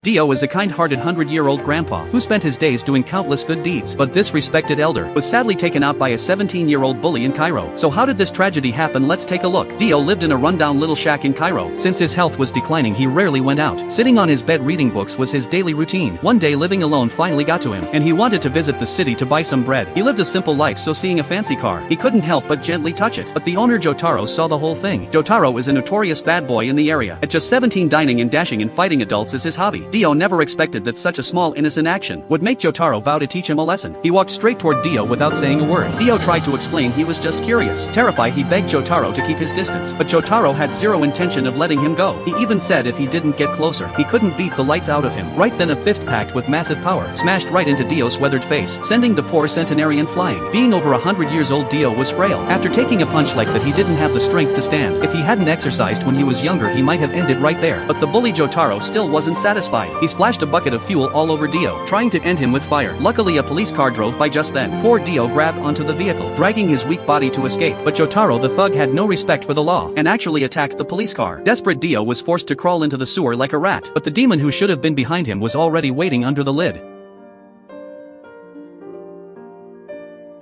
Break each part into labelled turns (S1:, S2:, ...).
S1: Dio is a kind-hearted 100-year-old grandpa who spent his days doing countless good deeds, but this respected elder was sadly taken out by a 17-year-old bully in Cairo. So how did this tragedy happen? Let's take a look. Dio lived in a rundown little shack in Cairo. Since his health was declining, he rarely went out. Sitting on his bed reading books was his daily routine. One day, living alone finally got to him, and he wanted to visit the city to buy some bread. He lived a simple life, so seeing a fancy car, he couldn't help but gently touch it. But the owner Jotaro saw the whole thing. Jotaro is a notorious bad boy in the area. At just 17, dining and dashing and fighting adults is his hobby. Dio never expected that such a small innocent action would make Jotaro vow to teach him a lesson. He walked straight toward Dio without saying a word. Dio tried to explain he was just curious. Terrified, he begged Jotaro to keep his distance, but Jotaro had zero intention of letting him go. He even said if he didn't get closer, he couldn't beat the lights out of him. Right then, a fist packed with massive power smashed right into Dio's weathered face, sending the poor centenarian flying. Being over 100 years old, Dio was frail. After taking a punch like that, he didn't have the strength to stand. If he hadn't exercised when he was younger, he might have ended right there. But the bully Jotaro still wasn't satisfied. He splashed a bucket of fuel all over Dio, trying to end him with fire. Luckily, a police car drove by just then. Poor Dio grabbed onto the vehicle, dragging his weak body to escape. But Jotaro the thug had no respect for the law, and actually attacked the police car. Desperate, Dio was forced to crawl into the sewer like a rat, but the demon who should have been behind him was already waiting under the lid.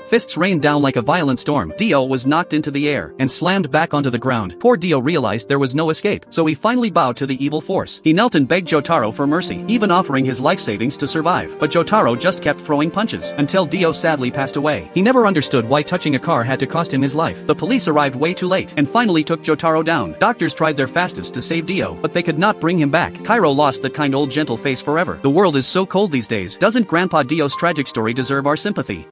S1: Fists rained down like a violent storm. Dio was knocked into the air and slammed back onto the ground. Poor Dio realized there was no escape, so he finally bowed to the evil force. He knelt and begged Jotaro for mercy, even offering his life savings to survive. But Jotaro just kept throwing punches, until Dio sadly passed away. He never understood why touching a car had to cost him his life. The police arrived way too late, and finally took Jotaro down. Doctors tried their fastest to save Dio, but they could not bring him back. Cairo lost that kind old gentle face forever. The world is so cold these days. Doesn't Grandpa Dio's tragic story deserve our sympathy?